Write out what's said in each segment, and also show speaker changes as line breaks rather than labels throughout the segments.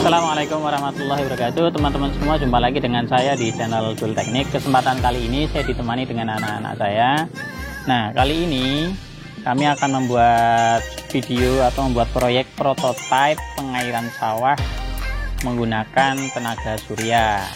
Assalamualaikum warahmatullahi wabarakatuh. Teman-teman semua, jumpa lagi dengan saya di channel Dul Teknik. Kesempatan kali ini saya ditemani dengan anak-anak saya. Nah, kali ini kami akan membuat video atau membuat proyek prototipe pengairan sawah menggunakan tenaga surya.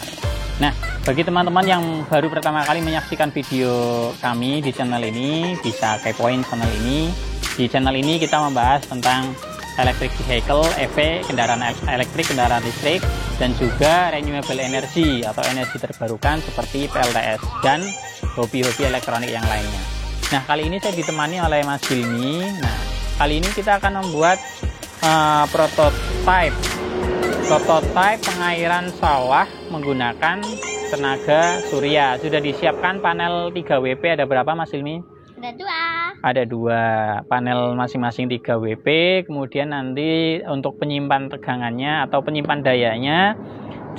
Nah, bagi teman-teman yang baru pertama kali menyaksikan video kami di channel ini, bisa kepoin channel ini. Di channel ini kita membahas tentang electric vehicle, EV, kendaraan elektrik, kendaraan listrik, dan juga renewable energy atau energi terbarukan seperti PLTS dan hobi-hobi elektronik yang lainnya. Nah, kali ini saya ditemani oleh Mas Hilmi. Nah, kali ini kita akan membuat prototipe pengairan sawah menggunakan tenaga surya. Sudah disiapkan panel 3 WP, ada berapa Mas Hilmi? Ada dua panel masing-masing 3 WP. Kemudian nanti untuk penyimpan tegangannya atau penyimpan dayanya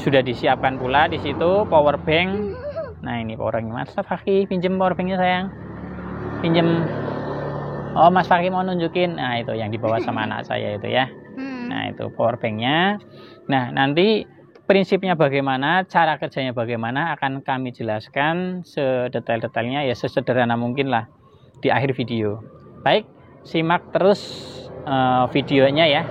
sudah disiapkan pula di situ, power bank. Nah, ini power bank. Mas Fakih, pinjem power banknya sayang, pinjem. Oh, Mas Fakih mau nunjukin. Nah, itu yang dibawa sama anak saya itu ya. Nah, itu power banknya. Nah, nanti prinsipnya bagaimana, cara kerjanya bagaimana akan kami jelaskan sedetail-detailnya, ya sesederhana mungkin lah di akhir video. Baik, simak terus videonya ya.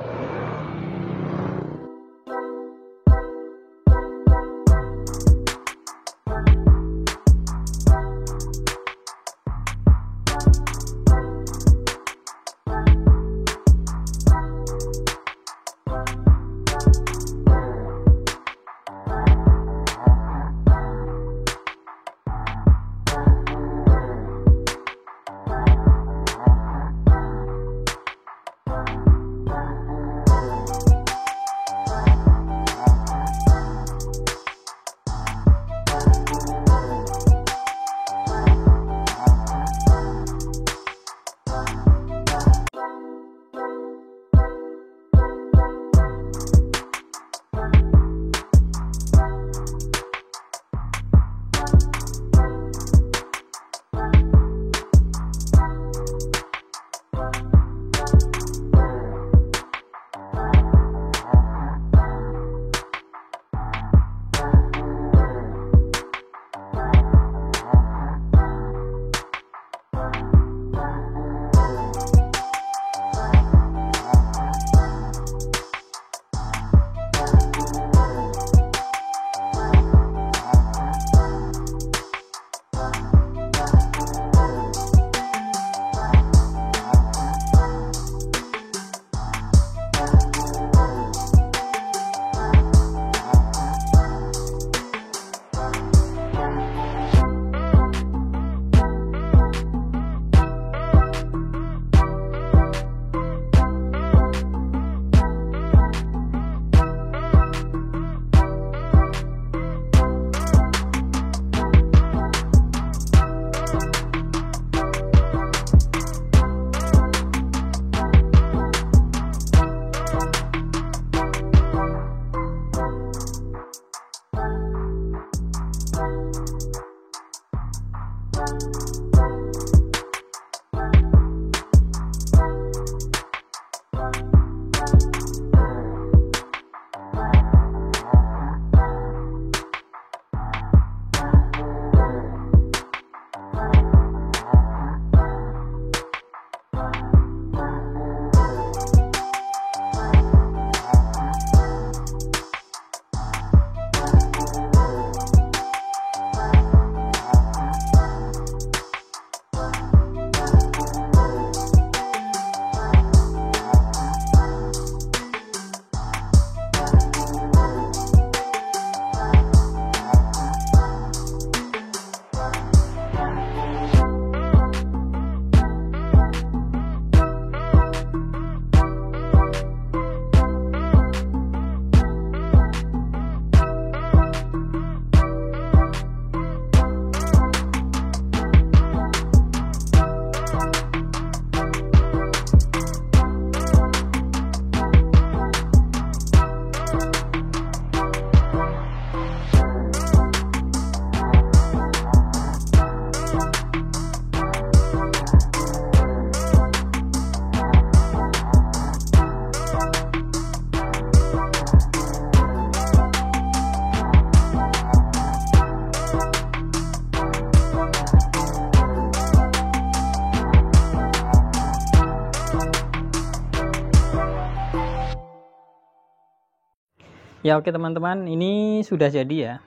Ya oke teman-teman, ini sudah jadi ya.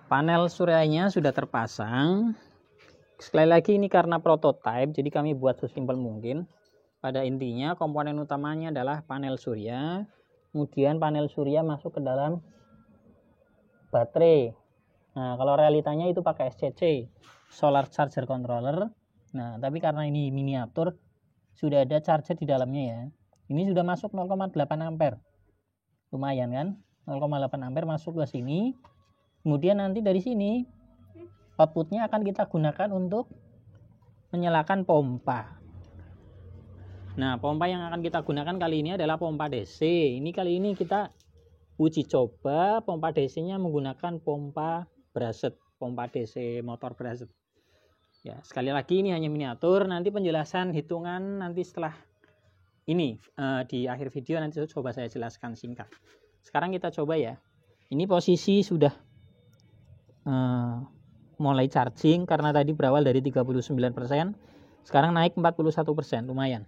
Panel suryanya sudah terpasang. Sekali lagi ini karena prototipe, jadi kami buat sesimpel mungkin. Pada intinya komponen utamanya adalah panel surya. Kemudian panel surya masuk ke dalam baterai. Nah kalau realitanya itu pakai SCC, Solar Charger Controller. Nah tapi karena ini miniatur, sudah ada charger di dalamnya ya. Ini sudah masuk 0,8 ampere. Lumayan kan? 0,8 ampere masuk ke sini. Kemudian nanti dari sini outputnya akan kita gunakan untuk menyalakan pompa. Nah pompa yang akan kita gunakan kali ini adalah pompa DC. Ini kali ini kita uji coba pompa DC nya menggunakan pompa brushed, pompa DC motor brushed. Ya sekali lagi ini hanya miniatur. Nanti penjelasan hitungan nanti setelah ini di akhir video nanti coba saya jelaskan singkat. Sekarang kita coba ya. Ini posisi sudah mulai charging karena tadi berawal dari 39%. Sekarang naik 41%, lumayan.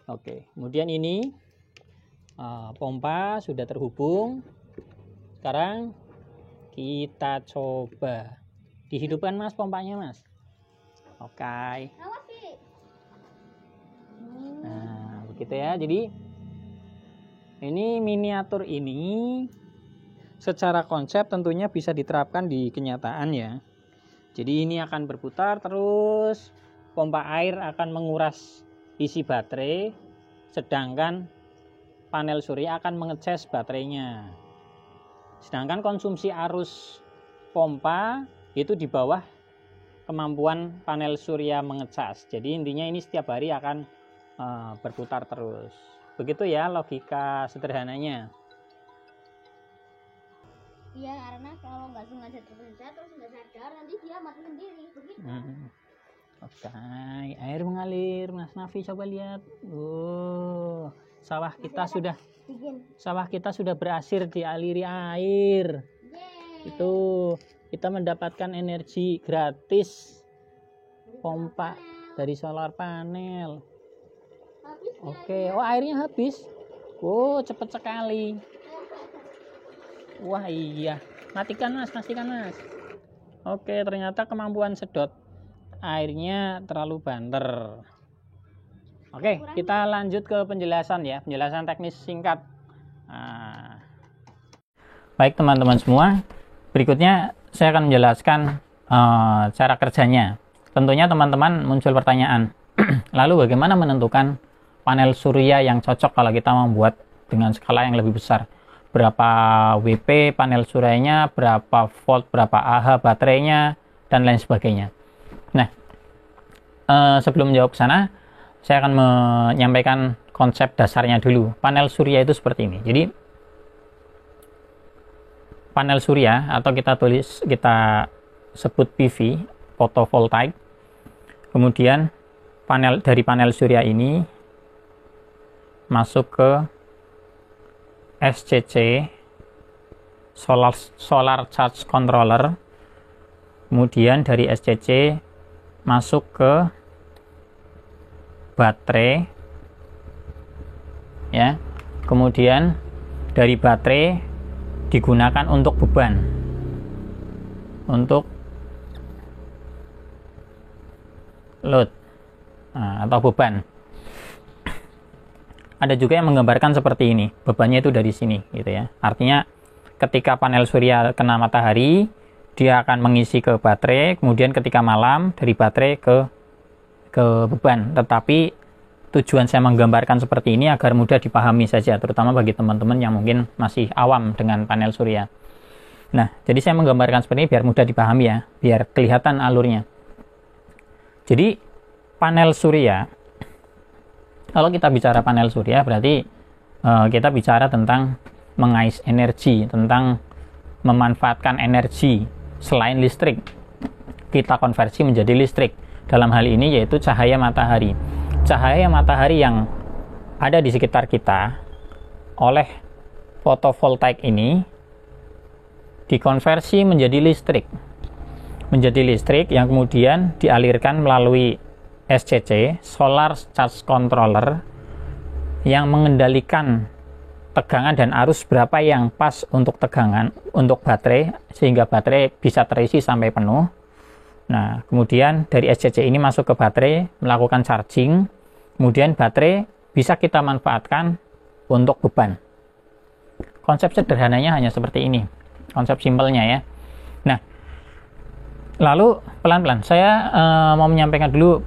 Oke, kemudian ini pompa sudah terhubung. Sekarang kita coba. Dihidupkan Mas pompanya Mas. Oke. Nah, begitu ya. Jadi ini miniatur ini secara konsep tentunya bisa diterapkan di kenyataan ya. Jadi ini akan berputar terus, pompa air akan menguras isi baterai, sedangkan panel surya akan mengecas baterainya. Sedangkan konsumsi arus pompa itu di bawah kemampuan panel surya mengecas. Jadi intinya ini setiap hari akan berputar terus. Begitu ya logika sederhananya.
Iya, karena kalau nggak sengaja terpencet terus nggak sadar nanti dia mati sendiri begitu.
Oke, air mengalir. Mas Nafi coba lihat. Sawah kita sudah berhasil dialiri air.
Yeay.
Itu kita mendapatkan energi gratis pompa dari solar panel. Oke, oh airnya habis. Oh, cepat sekali. Wah iya, matikan Mas. Oke, ternyata kemampuan sedot airnya terlalu banter. Oke, kita lanjut ke penjelasan ya, penjelasan teknis singkat. Baik teman-teman semua, berikutnya saya akan menjelaskan cara kerjanya. Tentunya teman-teman muncul pertanyaan, lalu bagaimana menentukan panel surya yang cocok kalau kita membuat dengan skala yang lebih besar? Berapa WP panel suryanya, berapa volt, berapa Ah baterainya, dan lain sebagainya. Nah, sebelum menjawab ke sana, saya akan menyampaikan konsep dasarnya dulu. Panel surya itu seperti ini. Jadi, panel surya atau kita sebut PV, photovoltaik. Kemudian dari panel surya ini masuk ke SCC, Solar Charge Controller. Kemudian dari SCC masuk ke baterai ya. Kemudian dari baterai digunakan untuk beban, untuk load atau beban. Ada juga yang menggambarkan seperti ini, bebannya itu dari sini gitu ya. Artinya ketika panel surya kena matahari, dia akan mengisi ke baterai, kemudian ketika malam dari baterai ke beban. Tetapi tujuan saya menggambarkan seperti ini agar mudah dipahami saja, terutama bagi teman-teman yang mungkin masih awam dengan panel surya. Nah, jadi saya menggambarkan seperti ini biar mudah dipahami ya, biar kelihatan alurnya. Jadi panel surya, kalau kita bicara panel surya berarti kita bicara tentang mengais energi, tentang memanfaatkan energi selain listrik. Kita konversi menjadi listrik. Dalam hal ini yaitu cahaya matahari. Cahaya matahari yang ada di sekitar kita oleh fotovoltaik ini dikonversi menjadi listrik. Menjadi listrik yang kemudian dialirkan melalui SCC, Solar Charge Controller, yang mengendalikan tegangan dan arus berapa yang pas untuk tegangan untuk baterai, sehingga baterai bisa terisi sampai penuh. Nah, kemudian dari SCC ini masuk ke baterai, melakukan charging, kemudian baterai bisa kita manfaatkan untuk beban. Konsep sederhananya hanya seperti ini, konsep simpelnya ya. Nah, lalu pelan-pelan saya mau menyampaikan dulu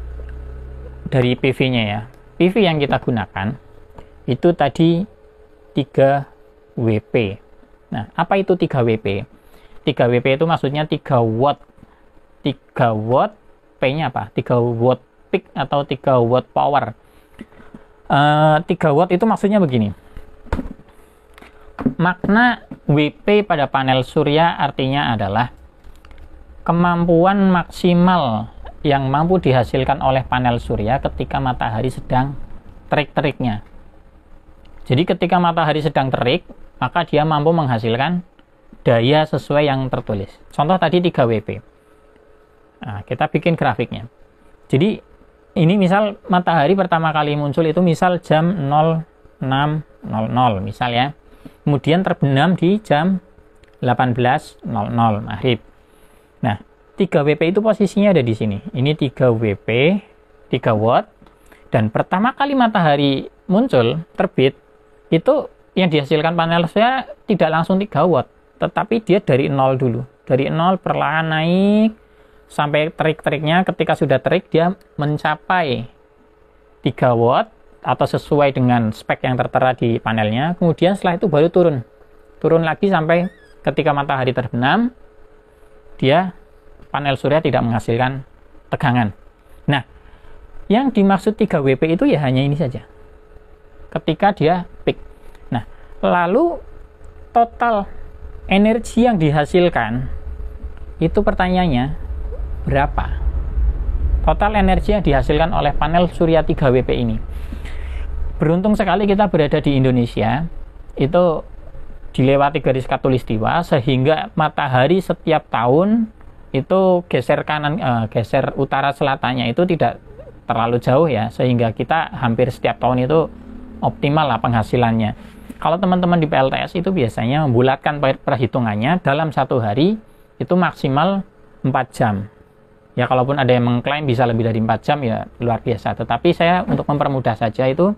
dari PV-nya ya. PV yang kita gunakan itu tadi 3 WP. Nah, apa itu 3 WP? 3 WP itu maksudnya 3 watt. 3 watt, P-nya apa? 3 watt peak atau 3 watt power. 3 watt itu maksudnya begini. Makna WP pada panel surya artinya adalah kemampuan maksimal yang mampu dihasilkan oleh panel surya ketika matahari sedang terik-teriknya. Jadi ketika matahari sedang terik, maka dia mampu menghasilkan daya sesuai yang tertulis. Contoh tadi 3 WP. Nah, kita bikin grafiknya. Jadi ini misal matahari pertama kali muncul itu misal jam 06.00 misal ya. Kemudian terbenam di jam 18.00 maghrib. Nah, 3 WP itu posisinya ada di sini. Ini 3 WP, 3 watt. Dan pertama kali matahari muncul, terbit, itu yang dihasilkan panel surya tidak langsung 3 watt. Tetapi dia dari 0 dulu. Dari 0 perlahan naik sampai terik-teriknya. Ketika sudah terik, dia mencapai 3 watt atau sesuai dengan spek yang tertera di panelnya. Kemudian setelah itu baru turun. Turun lagi sampai ketika matahari terbenam, dia panel surya tidak menghasilkan tegangan. Nah, yang dimaksud 3 WP itu ya hanya ini saja. Ketika dia peak. Nah, lalu total energi yang dihasilkan itu pertanyaannya berapa? Total energi yang dihasilkan oleh panel surya 3 WP ini. Beruntung sekali kita berada di Indonesia, itu dilewati garis khatulistiwa sehingga matahari setiap tahun itu geser kanan, geser utara selatannya itu tidak terlalu jauh ya, sehingga kita hampir setiap tahun itu optimal lah penghasilannya. Kalau teman-teman di PLTS itu biasanya membulatkan perhitungannya dalam satu hari itu maksimal 4 jam. Ya kalaupun ada yang mengklaim bisa lebih dari 4 jam ya luar biasa. Tetapi saya untuk mempermudah saja itu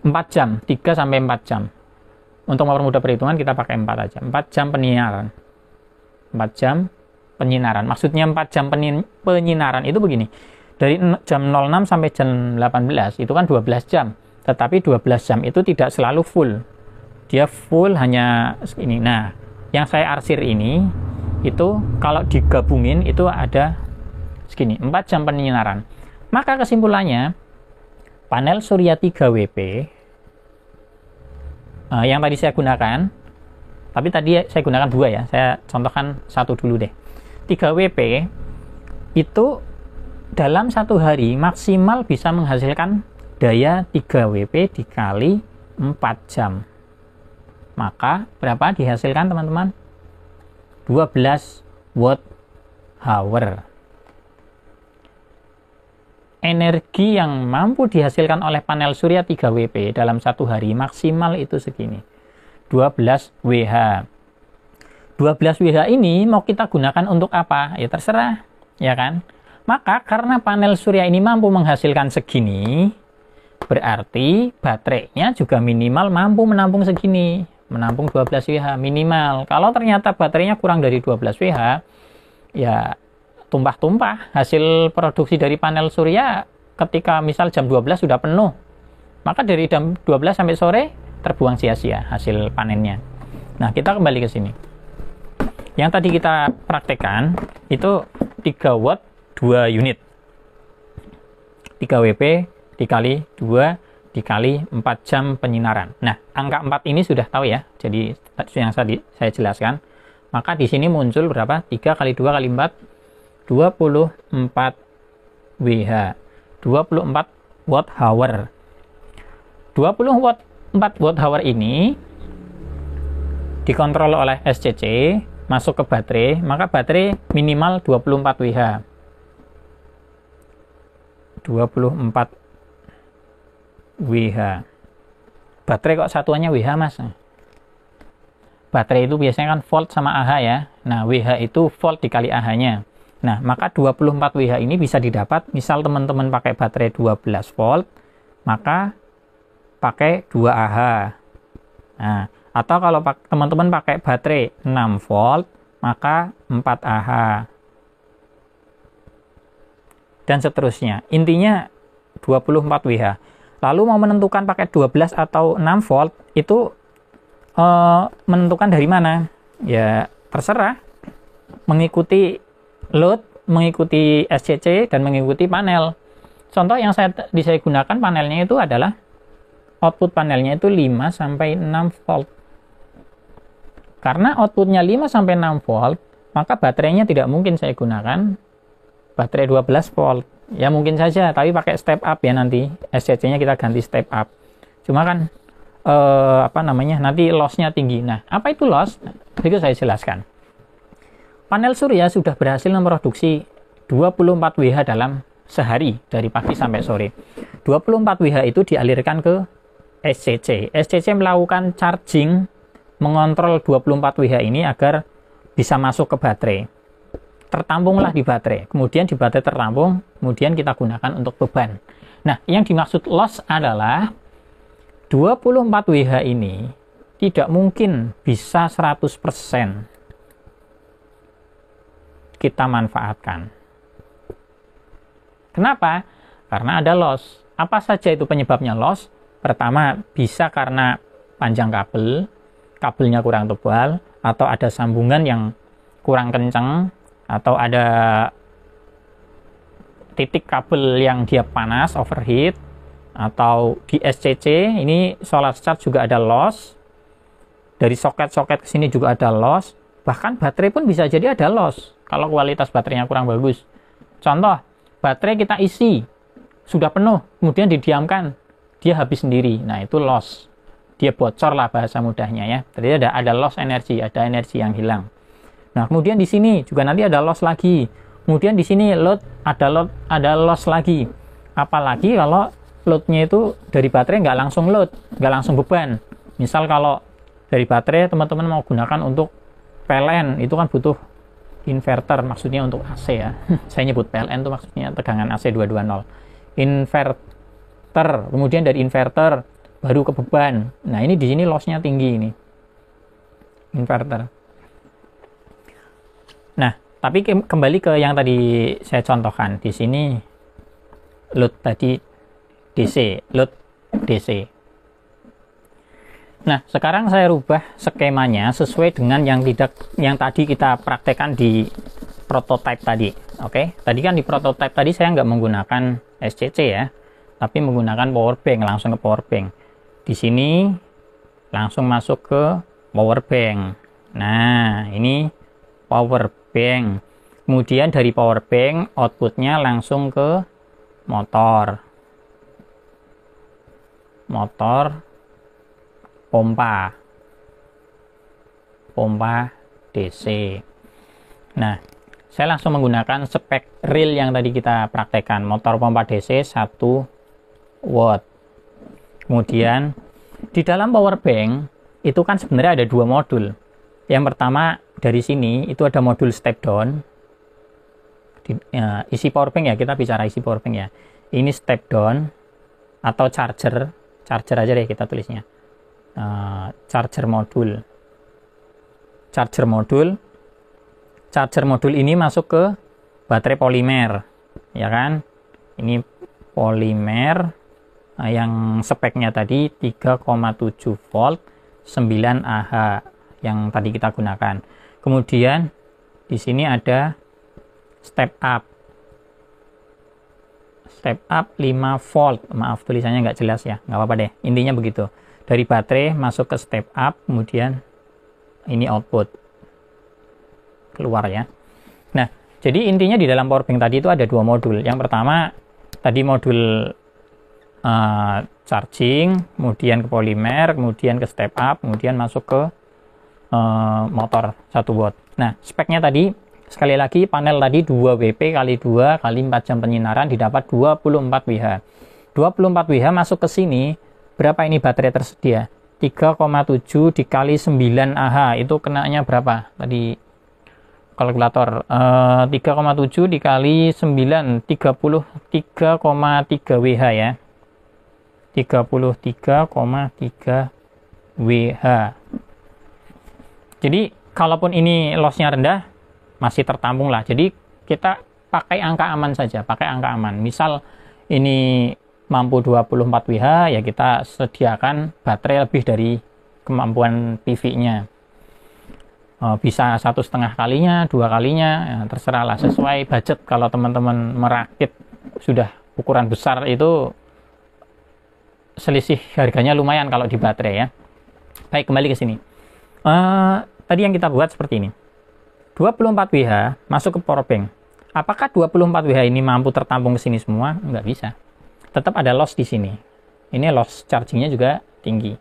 4 jam, 3 sampai 4 jam. Untuk mempermudah perhitungan kita pakai 4 aja. 4 jam penyinaran. 4 jam penyinaran. Maksudnya 4 jam penyinaran itu begini. Dari jam 06 sampai jam 18 itu kan 12 jam. Tetapi 12 jam itu tidak selalu full. Dia full hanya ini. Nah, yang saya arsir ini itu kalau digabungin itu ada segini, 4 jam penyinaran. Maka kesimpulannya panel surya 3 WP yang tadi saya gunakan, tapi tadi saya gunakan 2 ya, saya contohkan 1 dulu deh. 3 WP itu dalam satu hari maksimal bisa menghasilkan daya 3 WP dikali 4 jam. Maka berapa dihasilkan teman-teman? 12 watt hour. Energi yang mampu dihasilkan oleh panel surya 3 WP dalam satu hari maksimal itu segini, 12 WH. 12 WH ini mau kita gunakan untuk apa? Ya terserah, ya kan? Maka karena panel surya ini mampu menghasilkan segini, berarti baterainya juga minimal mampu menampung segini, menampung 12 WH minimal. Kalau ternyata baterainya kurang dari 12 WH, ya tumpah-tumpah hasil produksi dari panel surya ketika misal jam 12 sudah penuh. Maka dari jam 12 sampai sore terbuang sia-sia hasil panennya. Nah, kita kembali ke sini. Yang tadi kita praktekkan itu 3 watt 2 unit. 3 WP dikali 2 dikali 4 jam penyinaran. Nah, angka 4 ini sudah tahu ya. Jadi yang saya jelaskan. Maka di sini muncul berapa? 3 kali 2 kali 4 24 WH. 24 watt hour. 24 watt hour ini dikontrol oleh SCC, masuk ke baterai, maka baterai minimal 24 WH. 24 WH. Baterai kok satuannya WH, Mas? Baterai itu biasanya kan volt sama Ah ya. Nah, WH itu volt dikali Ah-nya. Nah, maka 24 WH ini bisa didapat, misal teman-teman pakai baterai 12 volt, maka pakai 2 Ah. Nah, atau kalau teman-teman pakai baterai 6 volt, maka 4 Ah. Dan seterusnya. Intinya 24 WH. Lalu mau menentukan pakai 12 atau 6 volt, itu menentukan dari mana? Ya, terserah. Mengikuti load, mengikuti SCC, dan mengikuti panel. Contoh yang saya gunakan panelnya itu adalah output panelnya itu 5-6 volt. Karena outputnya 5-6 volt, maka baterainya tidak mungkin saya gunakan baterai 12 volt. Ya mungkin saja, tapi pakai step up ya nanti. SCC-nya kita ganti step up. Cuma kan nanti loss-nya tinggi. Nah, apa itu loss? Berikut saya jelaskan. Panel surya sudah berhasil memproduksi 24 WH dalam sehari dari pagi sampai sore. 24 WH itu dialirkan ke SCC. SCC melakukan charging, mengontrol 24 WH ini agar bisa masuk ke baterai. Tertampunglah di baterai. Kemudian di baterai tertampung, kemudian kita gunakan untuk beban. Nah, yang dimaksud loss adalah 24 WH ini tidak mungkin bisa 100% kita manfaatkan. Kenapa? Karena ada loss. Apa saja itu penyebabnya loss? Pertama, bisa karena panjang kabelnya kurang tebal, atau ada sambungan yang kurang kencang, atau ada titik kabel yang dia panas, overheat, atau di SCC ini solar charge juga ada loss, dari soket-soket ke sini juga ada loss, bahkan baterai pun bisa jadi ada loss kalau kualitas baterainya kurang bagus. Contoh, baterai kita isi sudah penuh, kemudian didiamkan, dia habis sendiri. Nah, itu loss. Dia bocor lah bahasa mudahnya ya. Jadi ada loss energi, ada energi yang hilang. Nah, kemudian di sini juga nanti ada loss lagi. Kemudian di sini ada loss lagi. Apalagi kalau loadnya itu dari baterai nggak langsung load, nggak langsung beban. Misal kalau dari baterai teman-teman mau gunakan untuk PLN, itu kan butuh inverter, maksudnya untuk AC ya. Saya nyebut PLN itu maksudnya tegangan AC 220. Inverter, kemudian dari inverter baru ke beban. Nah, ini di sini loss-nya tinggi ini. Inverter. Nah, tapi kembali ke yang tadi saya contohkan. Di sini load tadi DC, load DC. Nah, sekarang saya rubah skemanya sesuai dengan yang tadi kita praktekkan di prototype tadi. Oke, tadi kan di prototype tadi saya nggak menggunakan SCC ya, tapi menggunakan power bank, langsung ke power bank. Di sini langsung masuk ke power bank. Nah, ini power bank. Kemudian dari power bank outputnya langsung ke motor pompa DC. Nah, saya langsung menggunakan spek real yang tadi kita praktekkan, motor pompa DC 1 watt. Kemudian di dalam power bank itu kan sebenarnya ada 2 modul. Yang pertama dari sini itu ada modul step down. Isi power bank ya, kita bicara isi power bank ya. Ini step down atau charger aja deh kita tulisnya. Charger modul ini masuk ke baterai polimer, ya kan? Ini polimer yang speknya tadi 3,7 volt 9 Ah yang tadi kita gunakan. Kemudian di sini ada step up. step up 5 volt. Maaf tulisannya nggak jelas ya, nggak apa-apa deh. Intinya begitu. Dari baterai masuk ke step up, kemudian ini output keluar ya. Nah, jadi intinya di dalam power bank tadi itu ada 2 modul. Yang pertama tadi modul charging, kemudian ke polimer, kemudian ke step up, kemudian masuk ke motor 1 watt. Nah, speknya tadi sekali lagi panel tadi 2 WP kali 2 kali 4 jam penyinaran didapat 24 WH. 24 WH masuk ke sini, berapa ini baterai tersedia? 3,7 dikali 9 Ah, itu kenanya berapa? Tadi kalkulator 3,7 dikali 9, 33,3 WH ya. 33,3 WH. Jadi kalaupun ini lossnya rendah, masih tertampung lah. Jadi kita pakai angka aman saja, pakai angka aman. Misal ini mampu 24 WH, ya kita sediakan baterai lebih dari kemampuan PV-nya. Bisa 1,5 kalinya, 2 kalinya, ya terserah lah, sesuai budget. Kalau teman-teman merakit sudah ukuran besar itu selisih harganya lumayan kalau di baterai ya. Baik, kembali ke sini. Tadi yang kita buat seperti ini. 24 WH masuk ke power bank. Apakah 24 WH ini mampu tertampung ke sini semua? Nggak bisa. Tetap ada loss di sini. Ini loss chargingnya juga tinggi.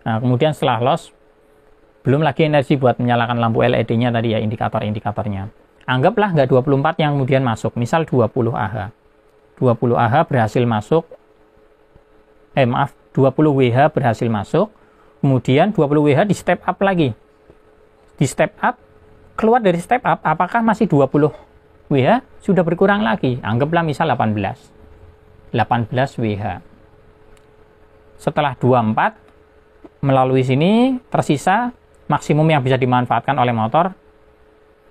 Nah, kemudian setelah loss, belum lagi energi buat menyalakan lampu LED-nya tadi ya, indikator-indikatornya. Anggaplah nggak 24 yang kemudian masuk. Misal 20 Ah. 20 Ah berhasil masuk. 20 WH berhasil masuk. Kemudian 20 WH di step up lagi. Di step up, keluar dari step up, apakah masih 20 WH? Sudah berkurang lagi. Anggaplah misal 18 WH. Setelah 24, melalui sini tersisa maksimum yang bisa dimanfaatkan oleh motor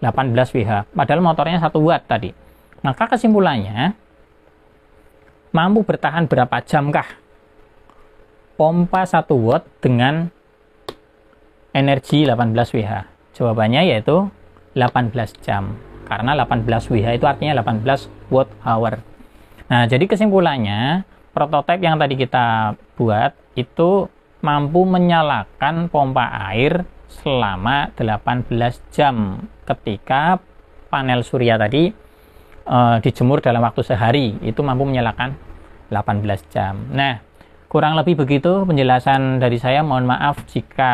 18 WH. Padahal motornya 1 watt tadi. Maka kesimpulannya, mampu bertahan berapa jamkah pompa 1 watt dengan energi 18 WH? Jawabannya yaitu 18 jam. Karena 18 WH itu artinya 18 watt hour. Nah, jadi kesimpulannya, prototipe yang tadi kita buat itu mampu menyalakan pompa air selama 18 jam ketika panel surya tadi dijemur dalam waktu sehari. Itu mampu menyalakan 18 jam. Nah, kurang lebih begitu penjelasan dari saya. Mohon maaf jika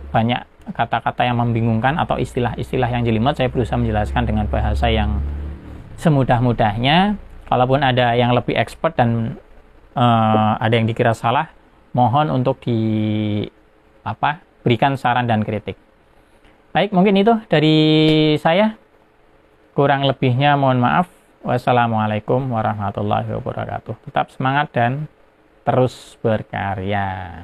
banyak kata-kata yang membingungkan atau istilah-istilah yang jelimet. Saya berusaha menjelaskan dengan bahasa yang semudah-mudahnya. Kalaupun ada yang lebih expert dan ada yang dikira salah, mohon untuk berikan saran dan kritik. Baik, mungkin itu dari saya. Kurang lebihnya mohon maaf. Wassalamualaikum warahmatullahi wabarakatuh. Tetap semangat dan terus berkarya.